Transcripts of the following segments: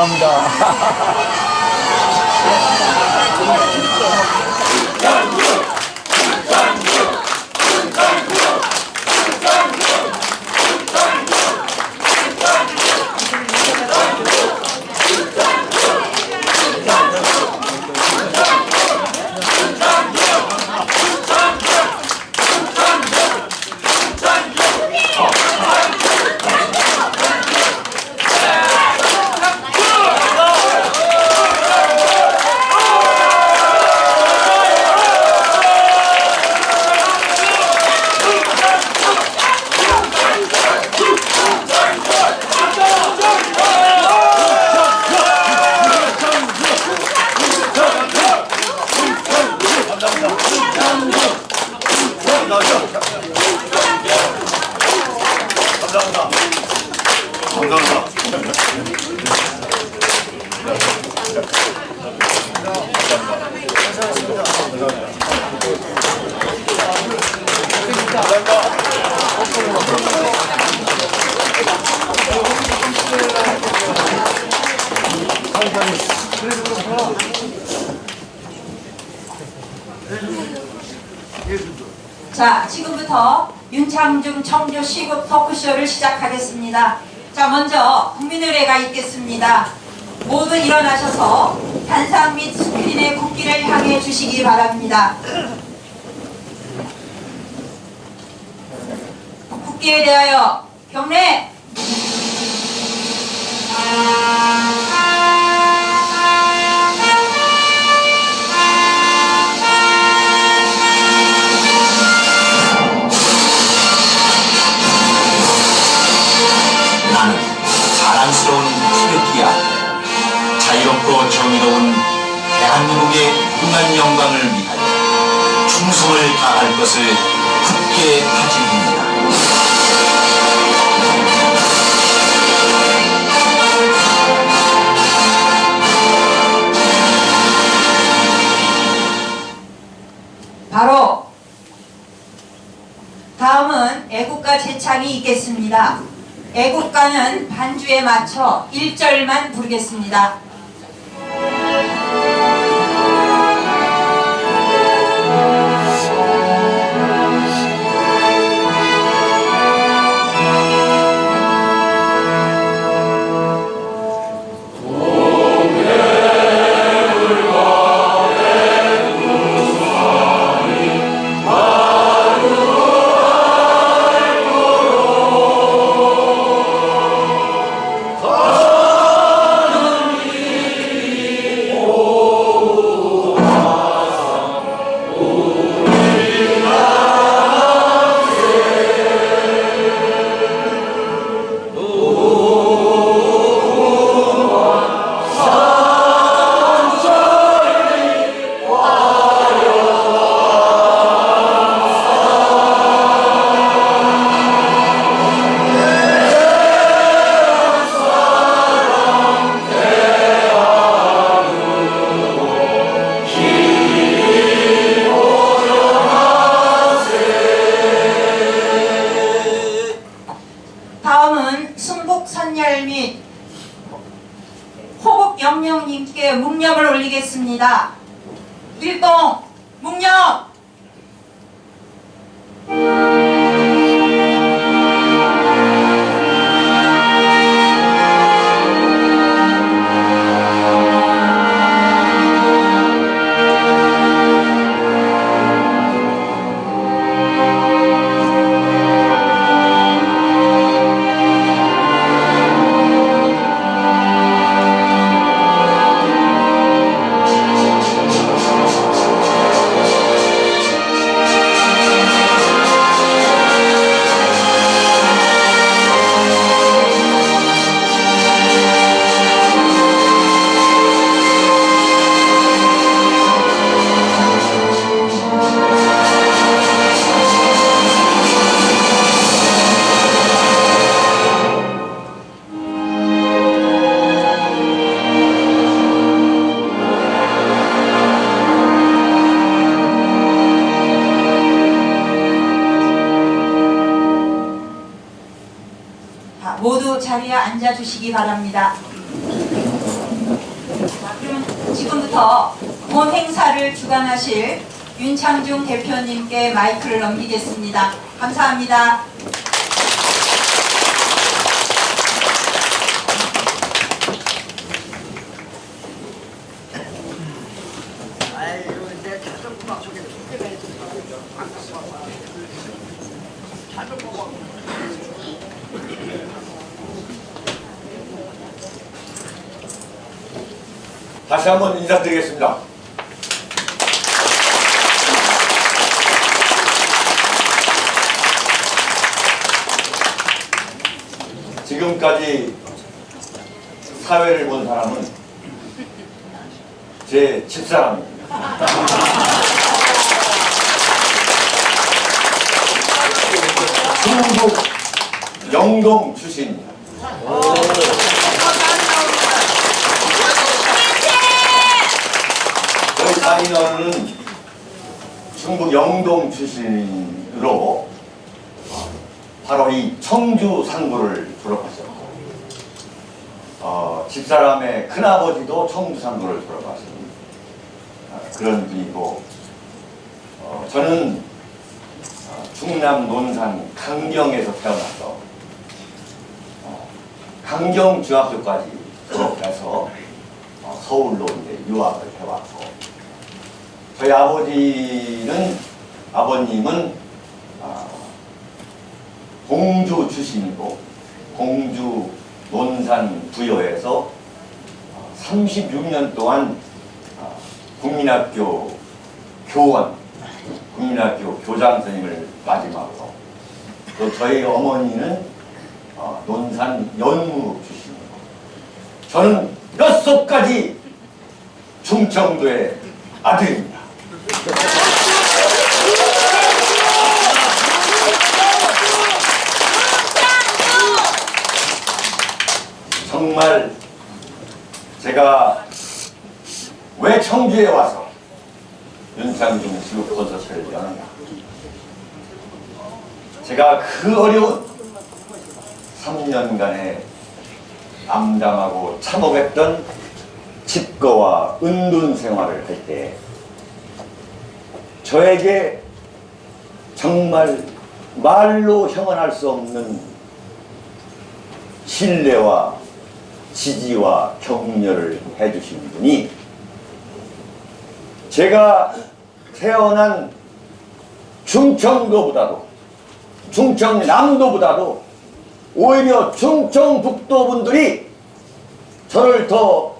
감사합니다. 자, 지금부터 윤창중 청주 시국 토크쇼를 시작하겠습니다. 자, 먼저 국민의례가 있겠습니다. 모두 일어나셔서 단상 및 스크린의 국기를 향해 주시기 바랍니다. 국기에 대하여 경례! 나는 사랑스러운 태극기야. 자유롭고 정의로운 대한민국의 무궁한 영광을 위하여 충성을 다할 것을 굳게 다짐합니다. 바로 다음은 애국가 제창이 있겠습니다. 애국가는 반주에 맞춰 1절만 부르겠습니다. 다음은 승복선열 및 호국영령님께 묵념을 올리겠습니다. 일동 묵념! 모두 자리에 앉아주시기 바랍니다. 지금부터 본 행사를 주관하실 윤창중 대표님께 마이크를 넘기겠습니다. 감사합니다. 다시 한번 인사드리겠습니다. 지금까지 사회를 본 사람은 제 집사람입니다. 충북 영동 출신입니다. 저희 사인어는 충북 영동 출신으로 바로 이 청주 상고를 졸업하셨고 집사람의 큰아버지도 청주 상고를 졸업하신 그런 분이고 저는 충남 논산 강경에서 태어나서 강경중학교까지 졸업해서 서울로 이제 유학을 해왔고 저희 아버님은 공주 출신이고 공주 논산 부여에서 36년 동안 국민학교 교장 선생님을 마지막으로 또 저희 어머니는 논산 연무 출신이고 저는 뼛속까지 충청도의 아들입니다. 정말 제가 왜 청주에 와서 윤창중 지구 콘서트를 여는가? 제가 그 어려운 3년간의 암담하고 참혹했던 집거와 은둔 생활을 할 때 저에게 정말 말로 형언할 수 없는 신뢰와 지지와 격려를 해주신 분이 제가 태어난 충청도보다도 충청남도보다도 오히려 충청북도 분들이 저를 더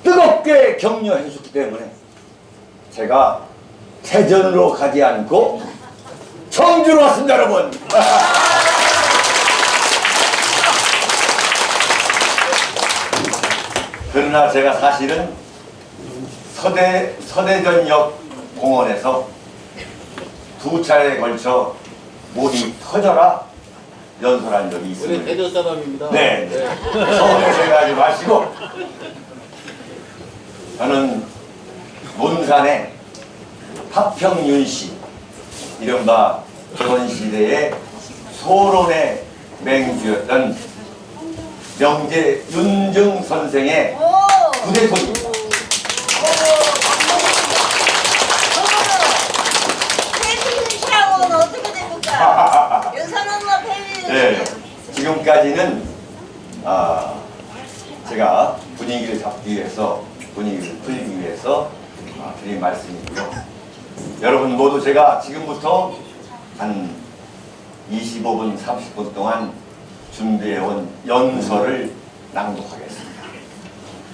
뜨겁게 격려해 주셨기 때문에 제가 태전으로 가지 않고 청주로 왔습니다, 여러분. 그러나 제가 사실은 서대전역 공원에서 2차례에 걸쳐 목이 터져라 연설한 적이 있습니다. 우리 대전 사람입니다. 네. 서울에 생각하지 마시고 저는 논산의 하평윤씨 이른바 조선시대의 소론의 맹주였던 명제 윤증 선생의 부대손입니다. 폐쇄시라고는 어떻게 됩니까? 윤선언마 폐쇄. 네, 지금까지는 제가 분위기를 풀기 위해서 드린 말씀이고요. 여러분 모두 제가 지금부터 한 25분, 30분 동안 준비해온 연설을 낭독하겠습니다.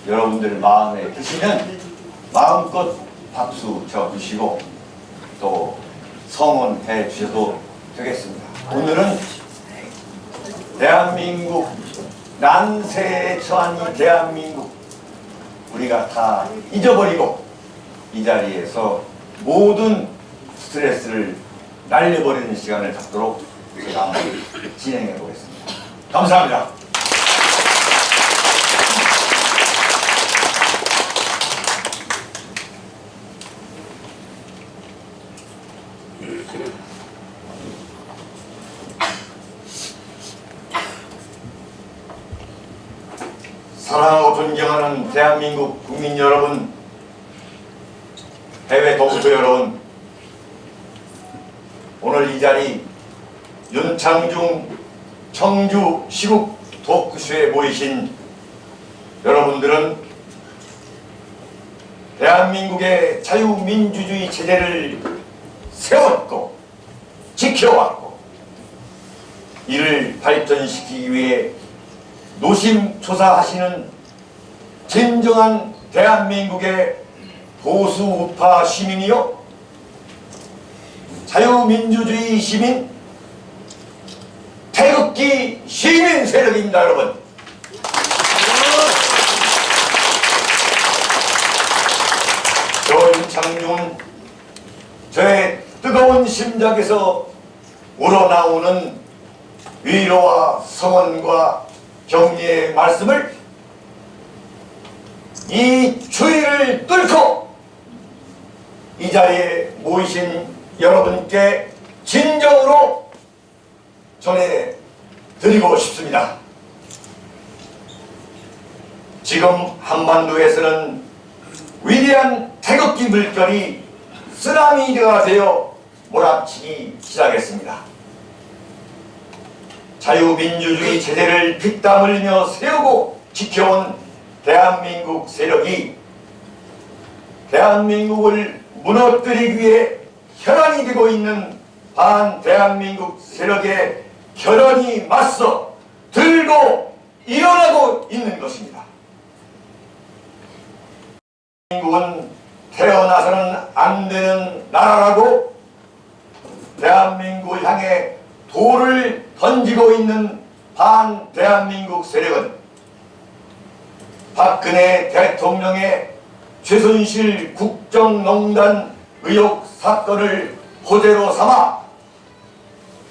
여러분들 마음에 드시면 마음껏 박수 쳐주시고 또 성원해 주셔도 되겠습니다. 오늘은 대한민국 난세에 처한 이 대한민국 우리가 다 잊어버리고 이 자리에서 모든 스트레스를 날려버리는 시간을 갖도록 제가 한번 진행해 보겠습니다. 감사합니다. 사랑하고 존경하는 대한민국 국민 여러분, 해외 동포 여러분, 오늘 이 자리 윤창중 청주 시국 토크쇼에 모이신 여러분들은 대한민국의 자유민주주의 체제를 세웠고 지켜왔고 이를 발전시키기 위해 노심초사하시는 진정한 대한민국의 보수 우파 시민이요, 자유민주주의 시민, 태극기 시민 세력입니다, 여러분. 저 윤창중은 저의 뜨거운 심장에서 우러나오는 위로와 성원과 격려의 말씀을 이 추위를 뚫고 이 자리에 모이신 여러분께 진정으로 전해드리고 싶습니다. 지금 한반도에서는 위대한 태극기 물결이 쓰나미가 되어 몰아치기 시작했습니다. 자유민주주의 체제를 피땀 흘리며 세우고 지켜온 대한민국 세력이 대한민국을 무너뜨리기 위해 혈안이 되고 있는 반대한민국 세력에 결연히 맞서 들고 일어나고 있는 것입니다. 대한민국은 태어나서는 안 되는 나라라고 대한민국을 향해 돌을 던지고 있는 반대한민국 세력은 박근혜 대통령의 최순실 국정농단 의혹 사건을 호재로 삼아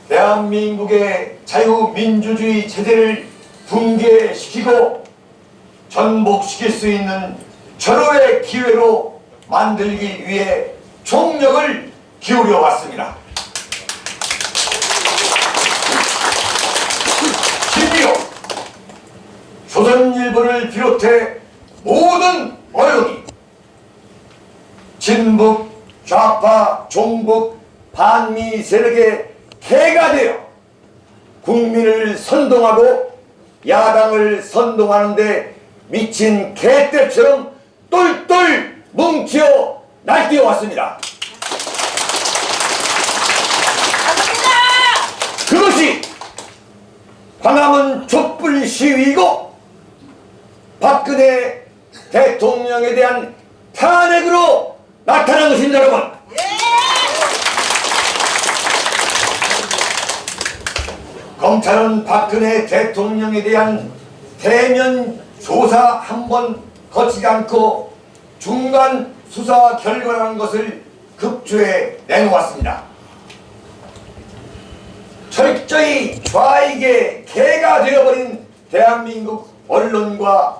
대한민국의 자유민주주의 체제를 붕괴시키고 전복시킬 수 있는 절호의 기회로 만들기 위해 총력을 기울여 왔습니다. 심지어 조선일보를 비롯해 모든 언론이 진북, 좌파, 종북, 반미 세력의 개가 되어 국민을 선동하고 야당을 선동하는데 미친 개떼처럼 똘똘 뭉쳐 날뛰어왔습니다. 그것이 광화문 촛불 시위이고 박근혜 대통령에 대한 탄핵으로 나타난 것입니다, 여러분. 검찰은 박근혜 대통령에 대한 대면 조사 한 번 거치지 않고 중간 수사 결과라는 것을 급조해 내놓았습니다. 철저히 좌익의 개가 되어버린 대한민국 언론과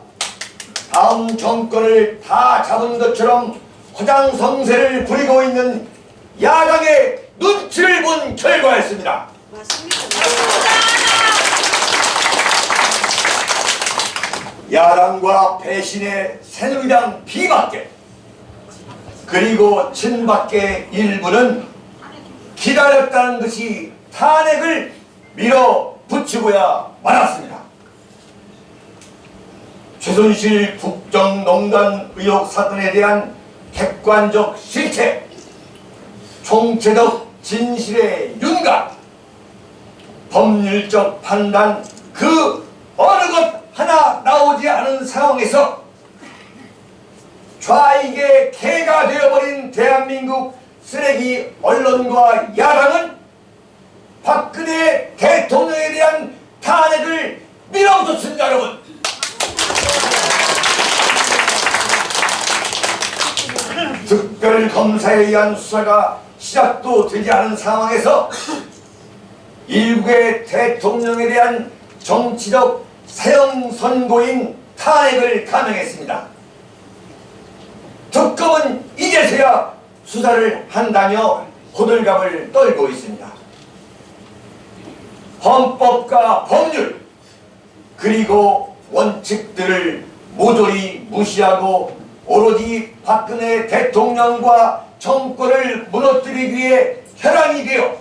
다음 정권을 다 잡은 것처럼 허장성세를 부리고 있는 야당의 눈치를 본 결과였습니다. 야당과 배신의 새누리당 비박계 그리고 친박계 일부는 기다렸다는 듯이 탄핵을 밀어붙이고야 말았습니다. 최순실 국정농단 의혹 사건에 대한 객관적 실체, 총체적 진실의 윤곽, 법률적 판단 그 어느 것 하나 나오지 않은 상황에서 좌익의 개가 되어버린 대한민국 쓰레기 언론과 야당은 박근혜 대통령에 대한 탄핵을 밀어붙였습니다, 여러분. 특별검사에 의한 수사가 시작도 되지 않은 상황에서 일국의 대통령에 대한 정치적 사형 선고인 탄핵을 감행했습니다. 특검은 이제서야 수사를 한다며 호들갑을 떨고 있습니다. 헌법과 법률 그리고 원칙들을 모조리 무시하고 오로지 박근혜 대통령과 정권을 무너뜨리기 위해 혈안이 되어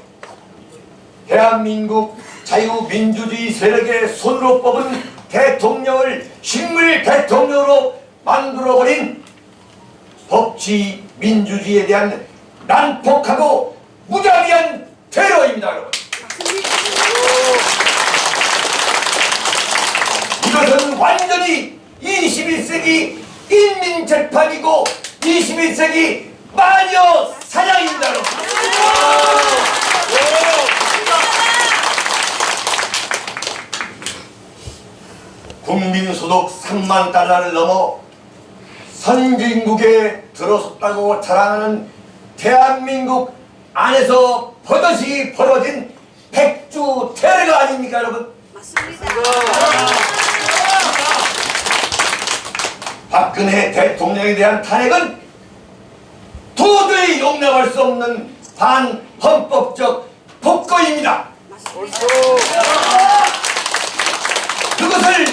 대한민국 자유민주주의 세력의 손으로 뽑은 대통령을 식물 대통령으로 만들어버린 법치 민주주의에 대한 난폭하고 무자비한 테러입니다, 여러분. 이것은 완전히 21세기 인민재판이고 21세기 마녀 사냥입니다, 여러분. 국민소득 3만 달러를 넘어 선진국에 들어섰다고 자랑하는 대한민국 안에서 버젓이 벌어진 백주 테러가 아닙니까, 여러분? 맞습니다. 박근혜 대통령에 대한 탄핵은 도저히 용납할 수 없는 반헌법적 폭거입니다. 그것을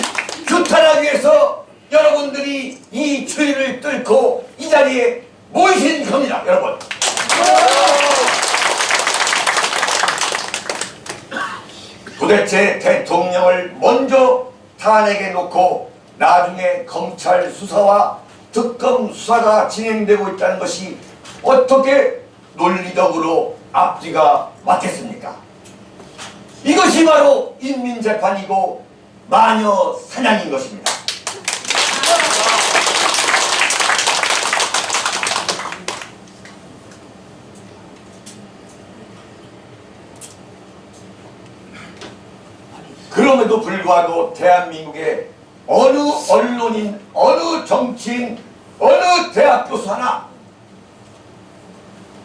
규탄하기 위해서 여러분들이 이 추위를 뚫고 이 자리에 모이신 겁니다, 여러분. 도대체 대통령을 먼저 탄핵해 놓고 나중에 검찰 수사와 특검 수사가 진행되고 있다는 것이 어떻게 논리적으로 앞뒤가 맞겠습니까? 이것이 바로 인민재판이고 마녀 사냥인 것입니다. 그럼에도 불구하고 대한민국의 어느 언론인, 어느 정치인, 어느 대학 교수 하나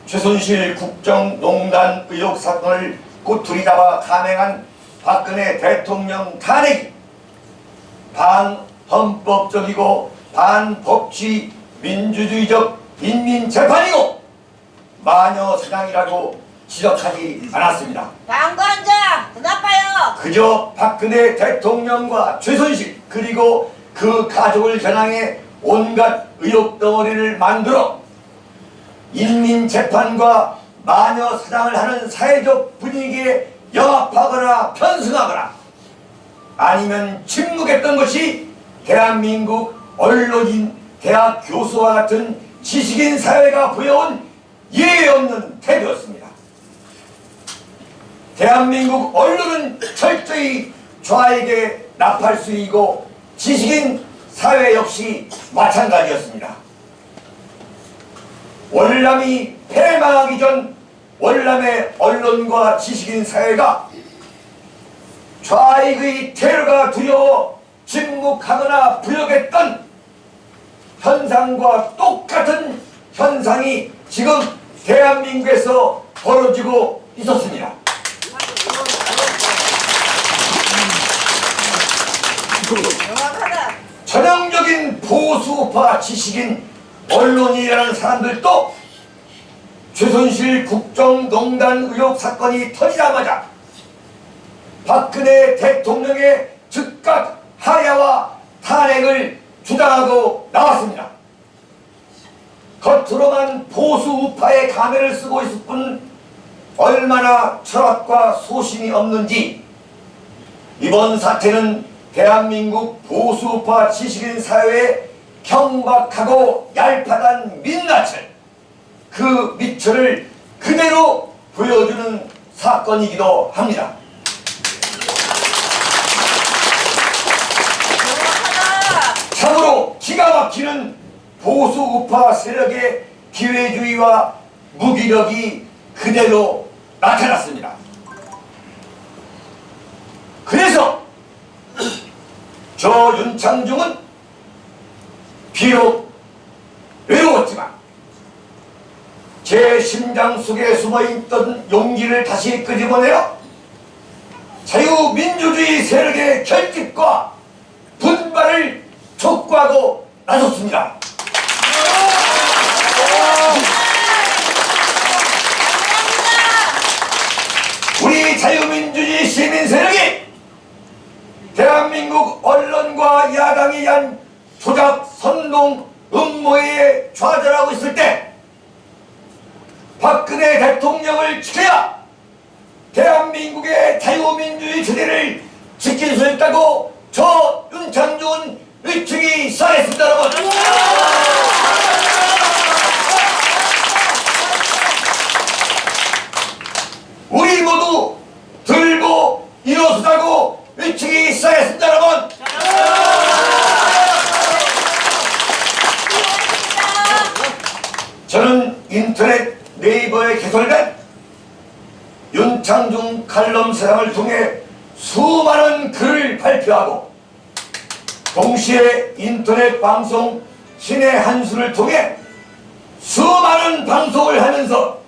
최순실 국정농단 의혹 사건을 꼬투리 잡아 감행한 박근혜 대통령 탄핵이 반헌법적이고 반법치 민주주의적 인민재판이고 마녀 사냥이라고 지적하지 않았습니다. 당관자 더 나빠요. 그저 박근혜 대통령과 최순실 그리고 그 가족을 겨냥해 온갖 의혹 덩어리를 만들어 인민재판과 마녀 사냥을 하는 사회적 분위기에 영합하거나 편승하거나 아니면 침묵했던 것이 대한민국 언론인, 대학 교수와 같은 지식인 사회가 보여온 예외 없는 태도였습니다. 대한민국 언론은 철저히 좌에게 나팔수이고 지식인 사회 역시 마찬가지였습니다. 월남이 패망하기 전 월남의 언론과 지식인 사회가 좌익의 테러가 두려워 침묵하거나 부역했던 현상과 똑같은 현상이 지금 대한민국에서 벌어지고 있었습니다. 정확하다. 전형적인 보수파 지식인 언론인이라는 사람들도 최순실 국정농단 의혹 사건이 터지자마자 박근혜 대통령의 즉각 하야와 탄핵을 주장하고 나왔습니다. 겉으로만 보수 우파의 가면을 쓰고 있을 뿐 얼마나 철학과 소신이 없는지 이번 사태는 대한민국 보수우파 지식인 사회의 경박하고 얄팍한 민낯을 그 미천을 그대로 보여주는 사건이기도 합니다. 참으로 기가 막히는 보수우파 세력의 기회주의와 무기력이 그대로 나타났습니다. 그래서 저 윤창중은 비록 외로웠지만 제 심장 속에 숨어있던 용기를 다시 끄집어내어 자유민주주의 세력의 결집과 분발을 촉구하고 나섰습니다. 우리 자유민주주의 시민 세력이 대한민국 언론과 야당에 의한 박근혜 대통령을 지켜야 대한민국의 자유민주주의 세대를 지킬 수 있다고 저 윤창중은 의측이 시작했습니다, 여러분. 우리 모두 들고 일어서자고 외치기 시작했습니다, 여러분. 저는 인터넷 네이버에 개설된 윤창중 칼럼 세상을 통해 수많은 글을 발표하고 동시에 인터넷 방송 신의 한수를 통해 수많은 방송을 하면서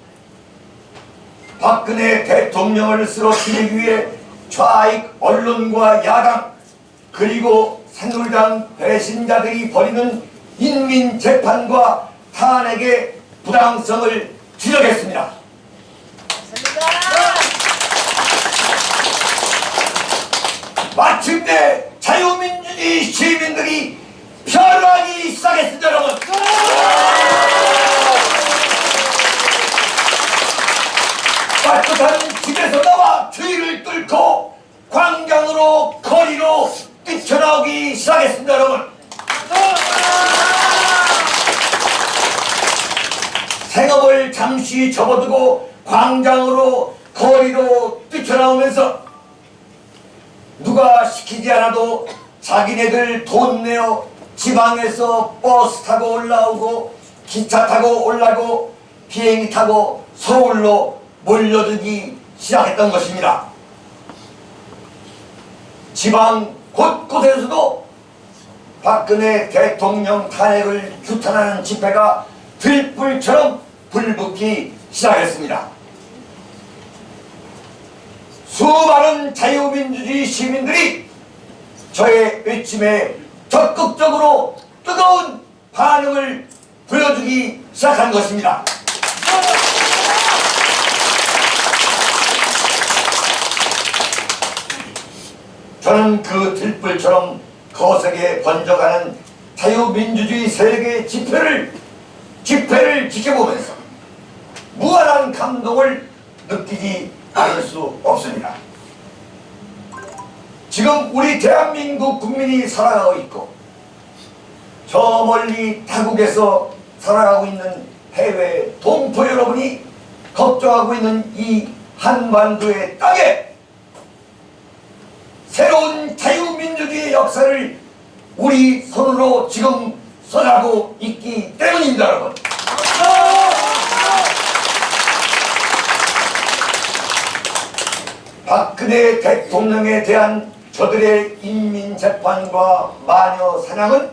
박근혜 대통령을 쓰러뜨리기 위해 좌익 언론과 야당 그리고 새누리당 배신자들이 벌이는 인민재판과 탄핵의 부당성을 지적했습니다. 마침내 자유민주주의 시민들이 변화하기 시작했습니다, 여러분. 따뜻한 집에서 나와 주위를 뚫고 광장으로 거리로 뛰쳐나오기 시작했습니다, 여러분. 생업을 잠시 접어두고 광장으로 거리로 뛰쳐나오면서 누가 시키지 않아도 자기네들 돈 내어 지방에서 버스 타고 올라오고 기차 타고 올라고 비행기 타고 서울로 몰려들기 시작했던 것입니다. 지방 곳곳에서도 박근혜 대통령 탄핵을 규탄하는 집회가 들불처럼 불붙기 시작했습니다. 수많은 자유민주주의 시민들이 저의 외침에 적극적으로 뜨거운 반응을 보여주기 시작한 것입니다. 저는 그 들불처럼 거세게 번져가는 자유민주주의 세계 집회를 지켜보면서 무한한 감동을 느끼지 않을 수 없습니다. 지금 우리 대한민국 국민이 살아가고 있고 저 멀리 타국에서 살아가고 있는 해외 동포 여러분이 걱정하고 있는 이 한반도의 땅에 새로운 자유민주주의의 역사를 우리 손으로 지금 써가고 있기 때문입니다, 여러분. 박근혜 대통령에 대한 저들의 인민재판과 마녀 사냥은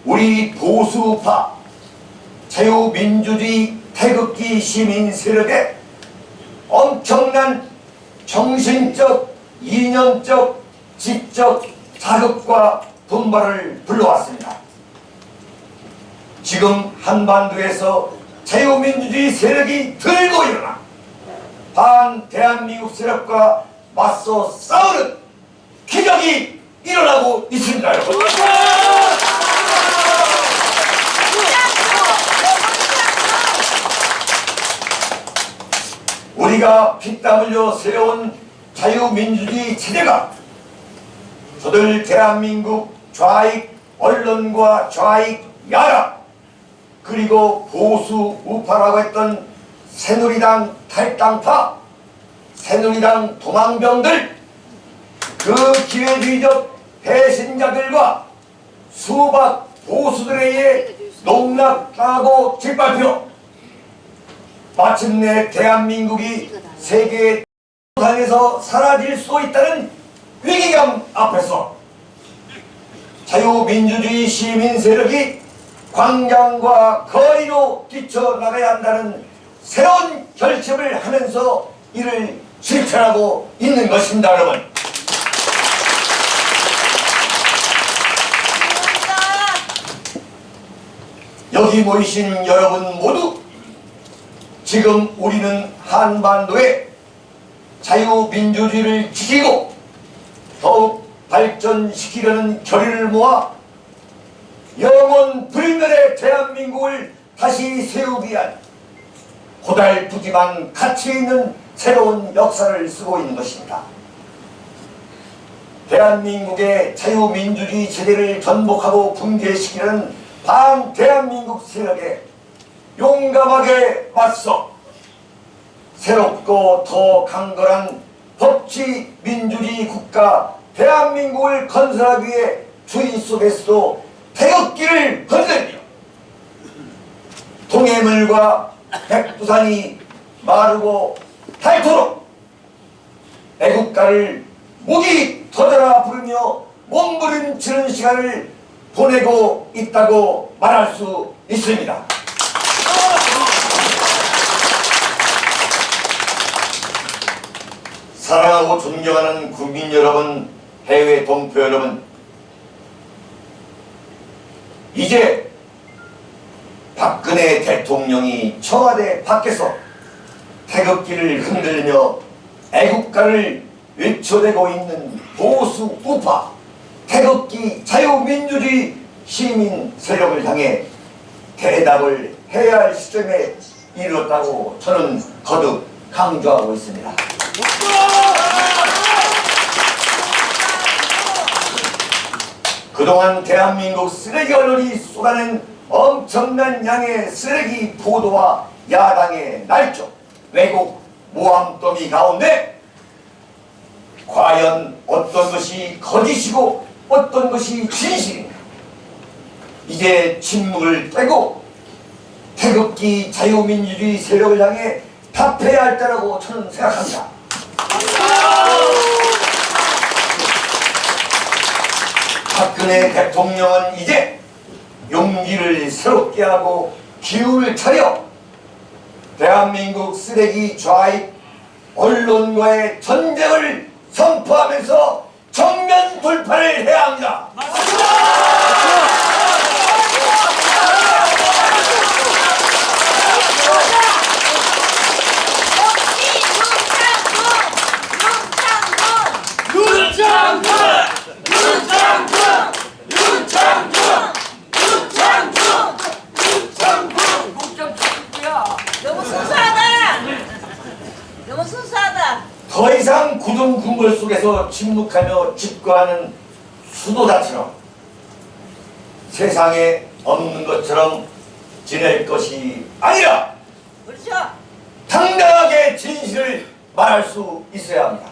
우리 보수파 자유민주주의 태극기 시민 세력의 엄청난 정신적, 이념적, 지적 자극과 분발을 불러왔습니다. 지금 한반도에서 자유민주주의 세력이 들고 일어나 반 대한민국 세력과 맞서 싸우는 기적이 일어나고 있습니다, 여러분. 우리가 피땀 흘려 세워온 자유민주주의 체제가 저들 대한민국 좌익 언론과 좌익 야당 그리고 보수 우파라고 했던 새누리당 탈당파, 새누리당 도망병들, 그 기회주의적 배신자들과 수박 보수들에 의해 농락당하고 짓밟혀 마침내 대한민국이 세계 상에서 사라질 수 있다는 위기감 앞에서 자유민주주의 시민 세력이 광장과 거리로 뛰쳐나가야 한다는 새로운 결심을 하면서 이를 실천하고 있는 것입니다, 여러분. 여기 모이신 여러분 모두 지금 우리는 한반도에 자유민주주의를 지키고 더욱 발전시키려는 결의를 모아 영원 불멸의 대한민국을 다시 세우기 위한 고달프지만 가치 있는 새로운 역사를 쓰고 있는 것입니다. 대한민국의 자유민주주의 체제를 전복하고 붕괴시키는 반대한민국 세력에 용감하게 맞서 새롭고 더 강건한 법치 민주주의 국가 대한민국을 건설하기 위해 주의 속에서도 태극기를 흔들며 동해물과 백두산이 마르고 닳도록 애국가를 목이 터져라 부르며 몸부림치는 시간을 보내고 있다고 말할 수 있습니다. 사랑하고 존경하는 국민 여러분, 해외 동포 여러분, 이제 박근혜 대통령이 청와대 밖에서 태극기를 흔들며 애국가를 외쳐대고 있는 보수 우파 태극기 자유민주주의 시민 세력을 향해 대답을 해야 할 시점에 이르렀다고 저는 거듭 강조하고 있습니다. 그동안 대한민국 쓰레기 언론이 쏟아낸 엄청난 양의 쓰레기 보도와 야당의 날조, 왜곡, 모함더미 가운데 과연 어떤 것이 거짓이고 어떤 것이 진실인가? 이제 침묵을 깨고 태극기 자유민주주의 세력을 향해 답해야 할 때라고 저는 생각합니다. 박근혜 대통령은 이제 용기를 새롭게 하고 기운을 차려 대한민국 쓰레기 좌익 언론과의 전쟁을 선포하면서 정면 돌파를 해야 합니다. 너무 순수하다. 너무 순수하다. 더 이상 굳은 궁궐 속에서 침묵하며 집거하는 수도자처럼 세상에 없는 것처럼 지낼 것이 아니라 그렇죠. 당당하게 진실을 말할 수 있어야 합니다.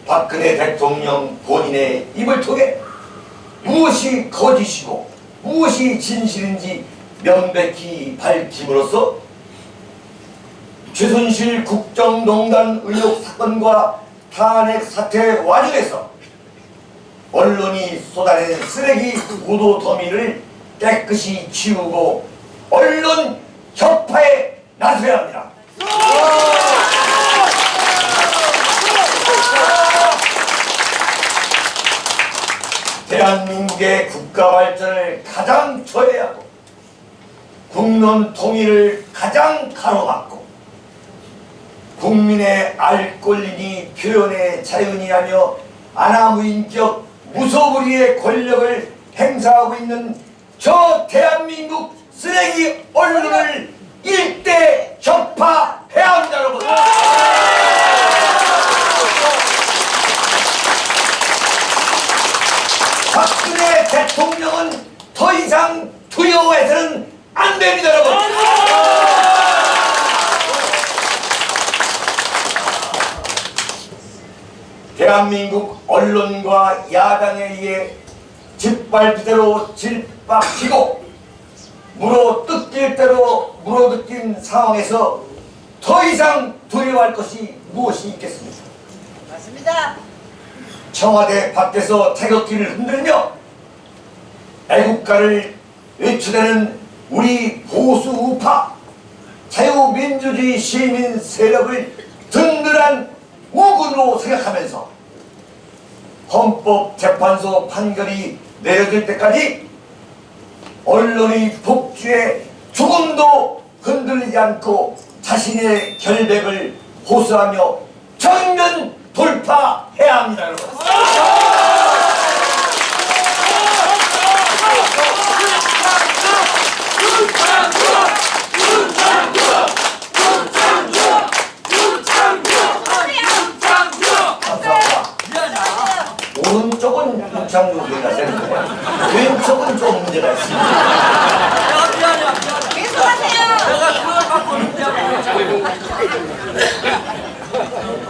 박근혜 대통령 본인의 입을 통해 무엇이 거짓이고 무엇이 진실인지 명백히 밝힘으로써 최순실 국정농단 의혹 사건과 탄핵 사태 와중에서 언론이 쏟아낸 쓰레기 보도 더미를 깨끗이 치우고 언론 혁파에 나서야 합니다. 대한민국의 국가 발전을 가장 저해하고 국론 통일을 가장 가로막고 국민의 알 권리니 표현의 자유니 하며 아나무인격 무소불위의 권력을 행사하고 있는 저 대한민국 쓰레기 언론을 일대 혁파해야 합니다, 여러분. 박근혜 대통령은 더 이상 두려워해서는 안 됩니다, 여러분. 대한민국 언론과 야당에 의해 짓밟히대로 짓밟히고 물어뜯길 대로 물어뜯긴 상황에서 더 이상 두려워할 것이 무엇이 있겠습니까? 맞습니다. 청와대 밖에서 태극기를 흔들며 애국가를 외쳐대는 우리 보수 우파 자유민주주의 시민 세력을 든든한 우군으로 생각하면서 헌법재판소 판결이 내려질 때까지 언론의 복주에 조금도 흔들리지 않고 자신의 결백을 호소하며 정면 돌파해야 합니다, 여러분. 윤창중! 중창부가 세는데 왼쪽은 좀 문제가 있습니다. 계속하세요. 내가 그걸 갖고 있냐고.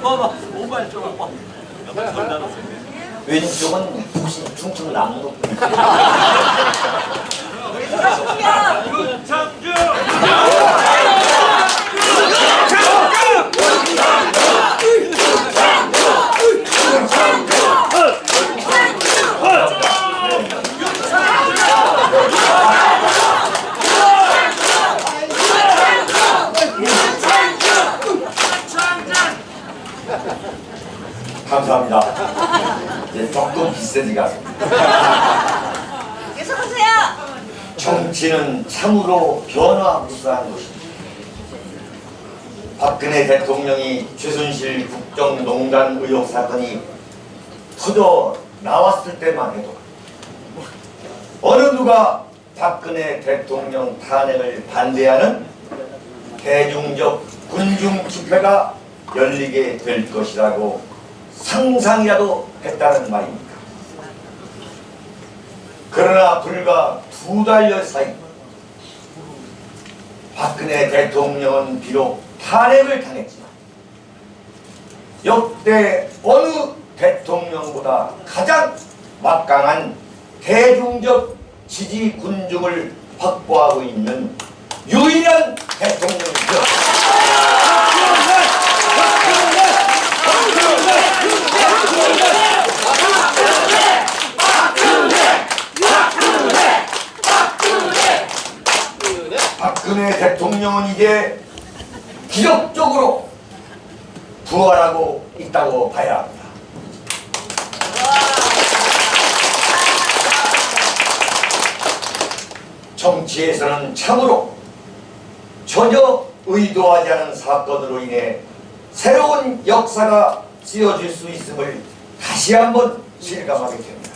봐봐, 오발 좀 봐. 왼쪽은 혹시 충청 남로 감사합니다. 이제 조금 비슷해지가 계속하세요. 정치는 참으로 변화무쌍한 것입니다. 박근혜 대통령이 최순실 국정농단 의혹 사건이 터져 나왔을 때만 해도 어느 누가 박근혜 대통령 탄핵을 반대하는 대중적 군중 집회가 열리게 될 것이라고 상상이라도 했다는 말입니다. 그러나 불과 2달여 사이 박근혜 대통령은 비록 탄핵을 당했지만 역대 어느 대통령보다 가장 막강한 대중적 지지 군중을 확보하고 있는 유일한 대통령이죠. 박근혜 대통령은 이제 기적적으로 부활하고 있다고 봐야 합니다. 정치에서는 참으로 전혀 의도하지 않은 사건으로 인해 새로운 역사가 쓰여질 수 있음을 다시 한번 실감하게 됩니다.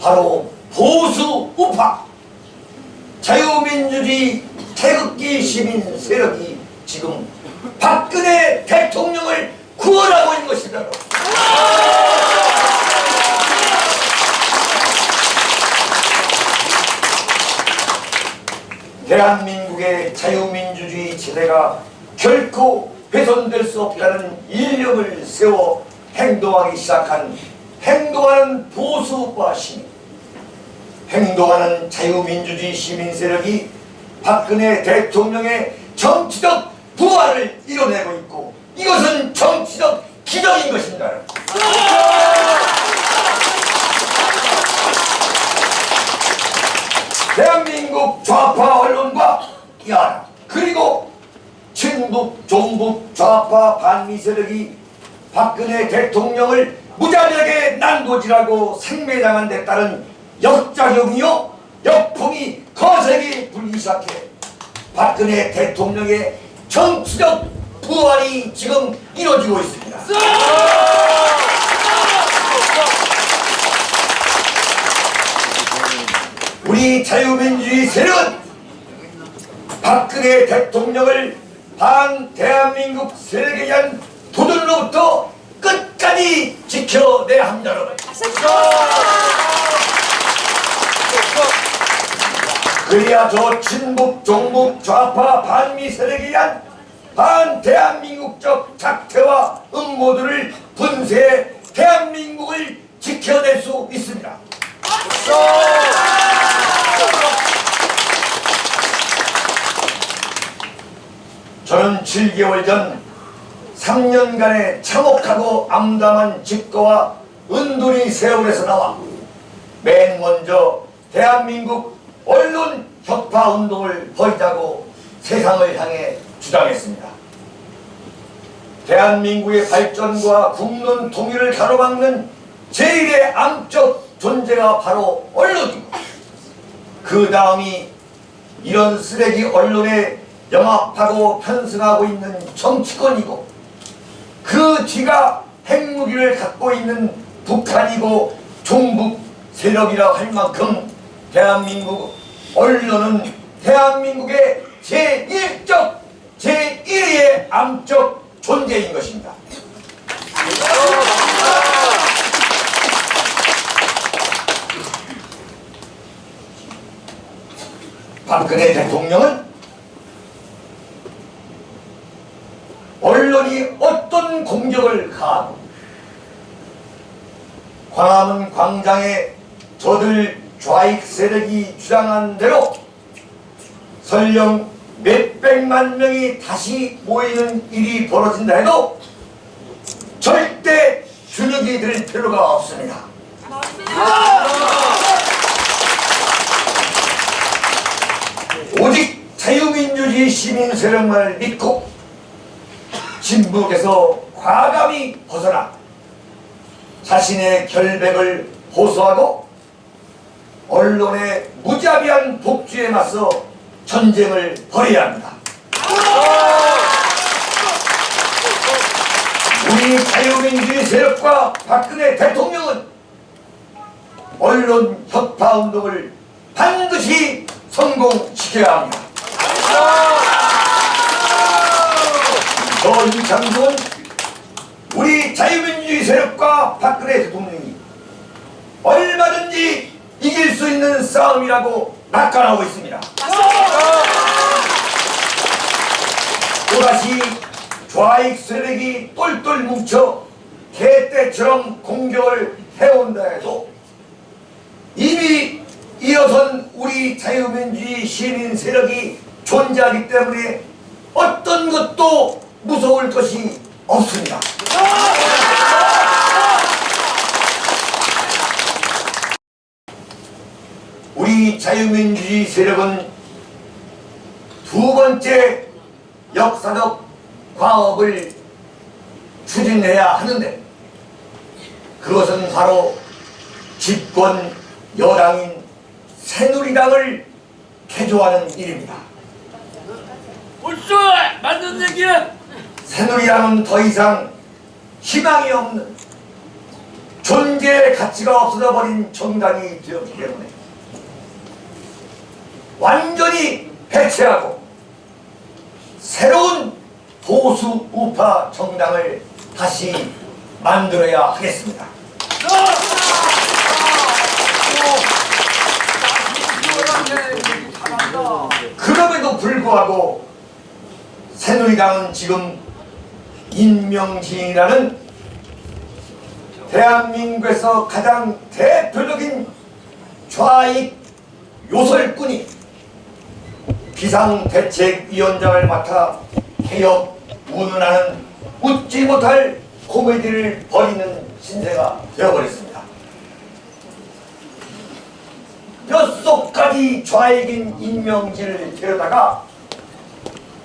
바로 보수 우파 자유민주주의 태극기 시민 세력이 지금 박근혜 대통령을 구원하고 있는 것이다. 대한민국의 자유민주주의 체제가 결코 훼손될 수 없다는 일념을 세워 행동하기 시작한 행동하는 보수우파 시민, 행동하는 자유민주주의 시민 세력이 박근혜 대통령의 정치적 부활을 이뤄내고 있고 이것은 정치적 기적인 것입니다. 대한민국 좌파 언론과 야당 그리고 친북, 종북, 좌파 반미 세력이 박근혜 대통령을 무자비하게 난도질하고 생매장한 데 따른 역작용이요 역풍이 거세게 불기 시작해 박근혜 대통령의 정치적 부활이 지금 이루어지고 있습니다. 우리 자유민주주의 세력은 박근혜 대통령을 반 대한민국 세력에 의한 도전으로부터 끝까지 지켜내야 합니다. 그래야 저 친북, 종북, 좌파, 반미 세력에 의한 반 대한민국적 작태와 음모들을 분쇄해 대한민국을 지켜낼 수 있습니다. 저는 7개월 전 3년간의 참혹하고 암담한 직거와 은둔이 세월에서 나와 맨 먼저 대한민국 언론 혁파 운동을 벌이자고 세상을 향해 주장했습니다. 대한민국의 발전과 국론 통일을 가로막는 제1의 암적 존재가 바로 언론이고 그 다음이 이런 쓰레기 언론에 영합하고 편승하고 있는 정치권이고 그 뒤가 핵무기를 갖고 있는 북한이고 종북 세력이라 할 만큼 대한민국 언론은 대한민국의 제1적 제1의 암적 존재인 것입니다. 박근혜 대통령은 언론이 어떤 공격을 가하고 광화문 광장에 저들 좌익 세력이 주장한 대로 설령 몇백만 명이 다시 모이는 일이 벌어진다 해도 절대 주눅이 들 필요가 없습니다. 오직 자유민주주의 시민 세력만을 믿고 진북에서 과감히 벗어나 자신의 결백을 호소하고 언론의 무자비한 복주에 맞서 전쟁을 벌여야 합니다. 우리 자유민주주의 세력과 박근혜 대통령은 언론 혁파 운동을 반드시 성공시켜야 합니다. 저 윤창중은 우리 자유민주주의 세력과 박근혜 대통령이 얼마든지 이길 수 있는 싸움이라고 낙관하고 있습니다. 또다시 좌익 세력이 똘똘 뭉쳐 개떼처럼 공격을 해온다 해도 이미 일어선 우리 자유민주주의 시민 세력이 존재하기 때문에 어떤 것도 무서울 것이 없습니다. 우리 자유민주주의 세력은 두 번째 역사적 과업을 추진해야 하는데 그것은 바로 집권 여당인 새누리당을 개조하는 일입니다. 벌써 맞는 얘기야. 새누리당은 더 이상 희망이 없는 존재의 가치가 없어져 버린 정당이 되었기 때문에 완전히 해체하고 새로운 보수 우파 정당을 다시 만들어야 하겠습니다. 그럼에도 불구하고 새누리당은 지금 임명진이라는 대한민국에서 가장 대표적인 좌익 요설꾼이 비상대책위원장을 맡아 개혁 운운하는 웃지 못할 코미디를 벌이는 신세가 되어버렸습니다. 뼛속까지 좌익인 임명진을 데려다가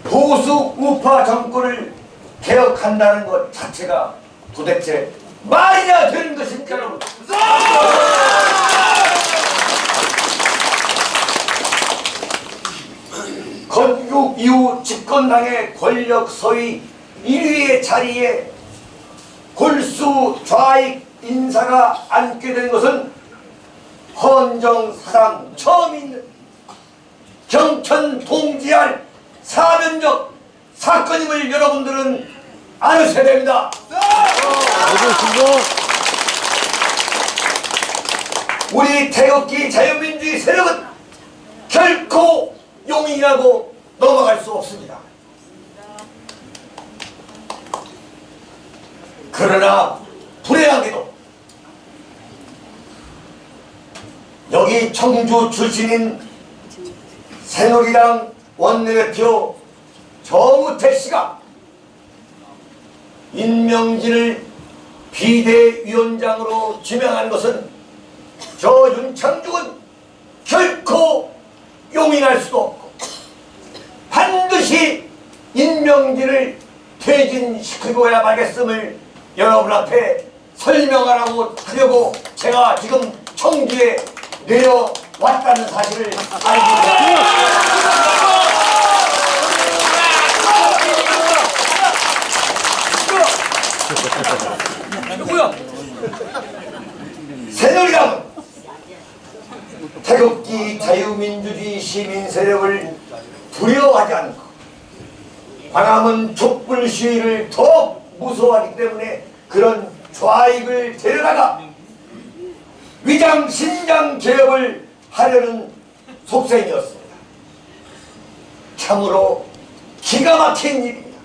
보수 우파 정권을 개혁한다는 것 자체가 도대체 말이냐 되는 것입니까, 여러분? 건국 이후 집권당의 권력 서위 1위의 자리에 골수 좌익 인사가 앉게 된 것은 헌정사상 처음 있는 경천 동지할 사면적 사건임을 여러분들은 아셔야 됩니다. 우리 태극기 자유민주주의 세력은 결코 용인하고 넘어갈 수 없습니다. 그러나 불행하게도 여기 청주 출신인 새누리당 원내대표 정우택 씨가 임명진을 비대위원장으로 지명한 것은 저 윤창중은 결코 용인할 수도 없고 반드시 임명진을 퇴진시키고야 말겠음을 여러분 앞에 설명하라고 하려고 제가 지금 청주에 내려왔다는 사실을 알고 있습니다. 누구야? 새누리당은 태극기 자유민주주의 시민세력을 두려워하지 않고 광화문 촛불 시위를 더 무서워하기 때문에 그런 좌익을 데려다가 위장 신장 개혁을 하려는 속셈이었습니다. 참으로 기가 막힌 일입니다.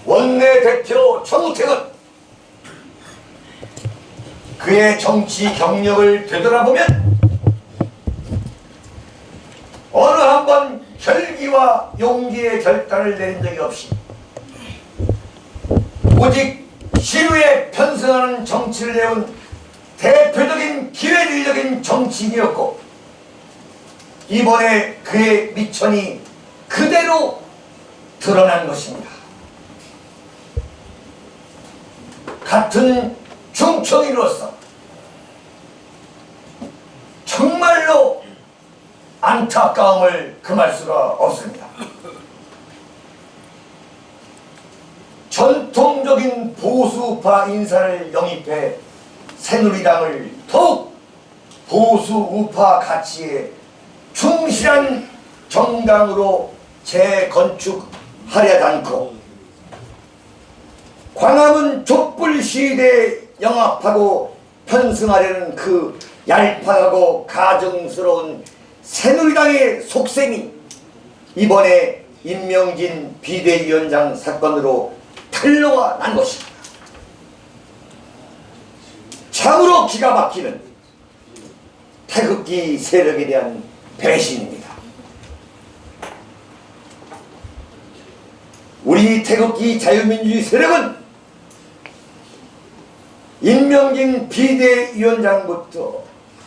원내대표 정우택은 그의 정치 경력을 되돌아보면 어느 한 번 결기와 용기의 결단을 내린 적이 없이 오직 시루에 편승하는 정치를 해온 대표적인 기회주의적인 정치인이었고, 이번에 그의 미천이 그대로 드러난 것입니다. 같은 충청인으로서 정말로 안타까움을 금할 수가 없습니다. 전통적인 보수파 인사를 영입해 새누리당을 더욱 보수 우파 가치에 충실한 정당으로 재건축하려 않고 광화문 촛불 시위대에 영합하고 편승하려는 그 얄팍하고 가증스러운 새누리당의 속셈이 이번에 임명진 비대위원장 사건으로 탄로가 난 것입니다. 참으로 기가 막히는 태극기 세력에 대한 배신입니다. 우리 태극기 자유민주주의 세력은 임명진 비대위원장부터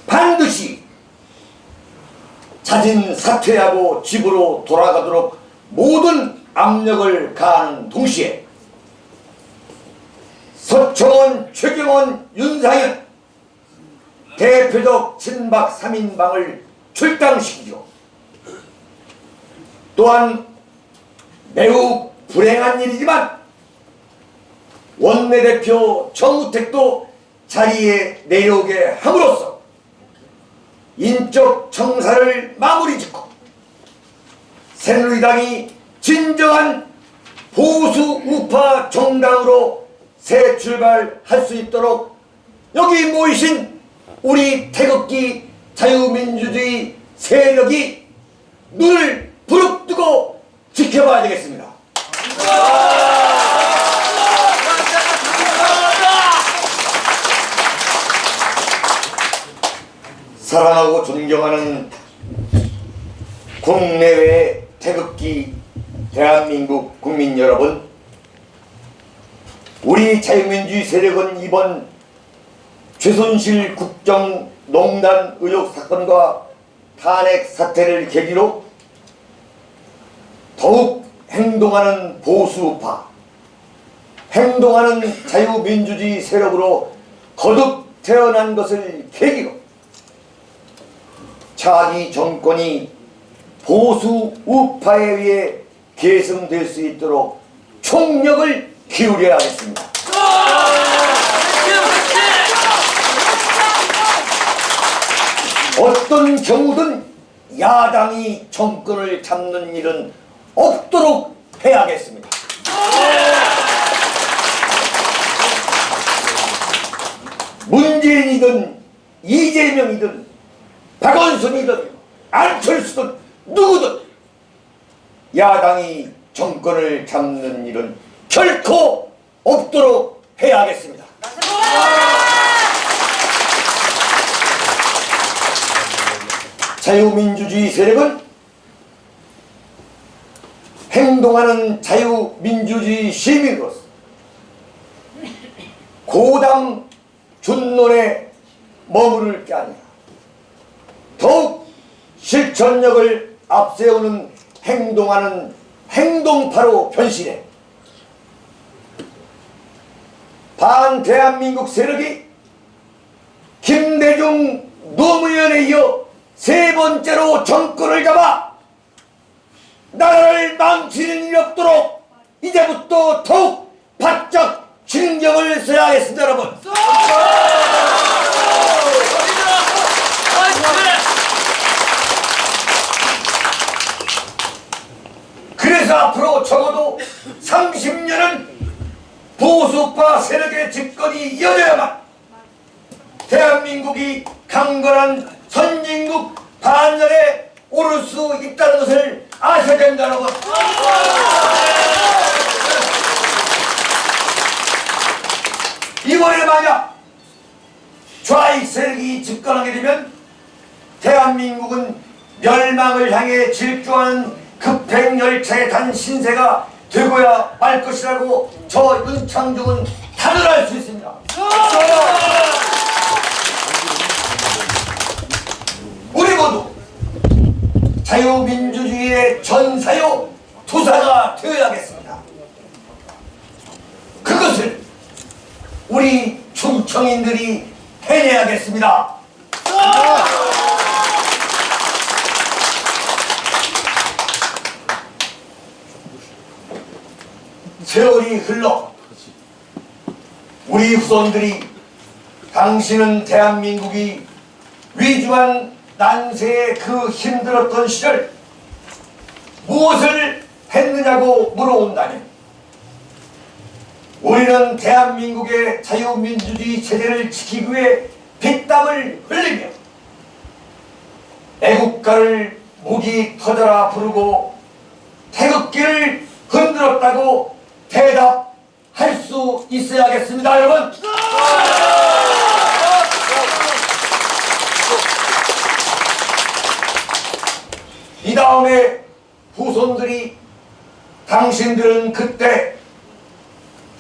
반드시 자진 사퇴하고 집으로 돌아가도록 모든 압력을 가하는 동시에 서청원, 최경원, 윤상현 대표적 친박 3인방을 출당시키고, 또한 매우 불행한 일이지만 원내대표 정우택도 자리에 내려오게 함으로써 인적 청사를 마무리 짓고 새누리당이 진정한 보수 우파 정당으로 새 출발할 수 있도록 여기 모이신 우리 태극기 자유민주주의 세력이 눈을 부릅뜨고 지켜봐야 되겠습니다. 사랑하고 존경하는 국내외 태극기 대한민국 국민 여러분, 우리 자유민주주의 세력은 이번 최순실 국정농단 의혹 사건과 탄핵 사태를 계기로 더욱 행동하는 보수우파, 행동하는 자유민주주의 세력으로 거듭 태어난 것을 계기로 차기 정권이 보수 우파에 의해 계승될 수 있도록 총력을 기울여야 하겠습니다. 어떤 경우든 야당이 정권을 잡는 일은 없도록 해야겠습니다. 문재인이든 이재명이든 박원순이든 안철수든 누구든 야당이 정권을 잡는 일은 결코 없도록 해야겠습니다. 자유민주주의 세력은 행동하는 자유민주주의 시민으로서 고당 준론에 머무를 게 아니라 더욱 실천력을 앞세우는 행동하는 행동파로 변신해 반대한민국 세력이 김대중 노무현에 이어 세 번째로 정권을 잡아 나라를 망치는 일이 없도록 이제부터 더욱 바짝 신경을 써야 하겠습니다, 여러분. 그래서 앞으로 적어도 30년은 보수파 세력의 집권이 이어져야만 대한민국이 강건한 선진 오를 수 있다는 것을 아셔야 됩니다, 여러분. 이번에 만약 좌익 세력이 집권하게 되면 대한민국은 멸망을 향해 질주하는 급행열차에 탄 신세가 되고야 말 것이라고 저 윤창중은 단언할 수 있습니다. 우리 모두 자유민주주의의 전사요 투사가 되어야겠습니다. 그것을 우리 충청인들이 해내야겠습니다. 세월이 흘러 우리 후손들이 당신은 대한민국이 위중한 난세의 그 힘들었던 시절 무엇을 했느냐고 물어온다면 우리는 대한민국의 자유민주주의 체제를 지키기 위해 핏땀을 흘리며 애국가를 목이 터져라 부르고 태극기를 흔들었다고 대답할 수 있어야겠습니다, 여러분. 이 다음에 후손들이 당신들은 그때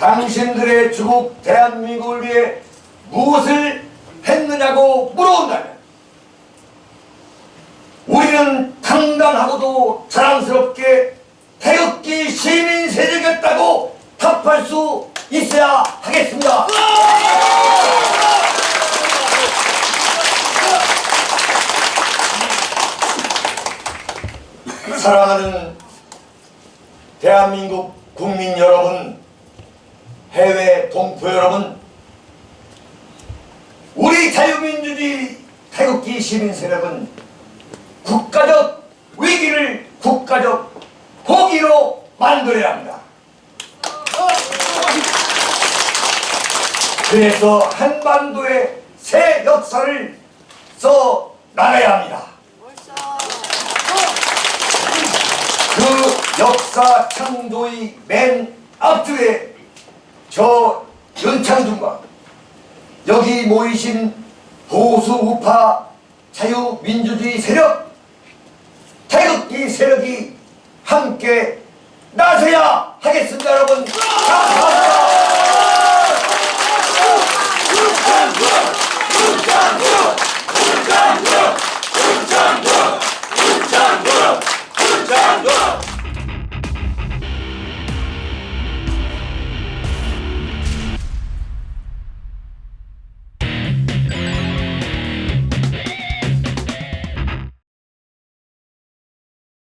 당신들의 주국 대한민국을 위해 무엇을 했느냐고 물어온다면 우리는 당당하고도 자랑스럽게 태극기 시민 세력이었다고 답할 수 있어야 하겠습니다. 사랑하는 대한민국 국민 여러분, 해외 동포 여러분, 우리 자유민주주의 태극기 시민세력은 국가적 위기를 국가적 포기로 만들어야 합니다. 그래서 한반도의 새 역사를 써 나가야 합니다. 그 역사 창조의 맨 앞줄에 저 윤창중과 여기 모이신 보수 우파 자유민주주의 세력, 태극기 세력이 함께 나서야 하겠습니다, 여러분. 감사합니다.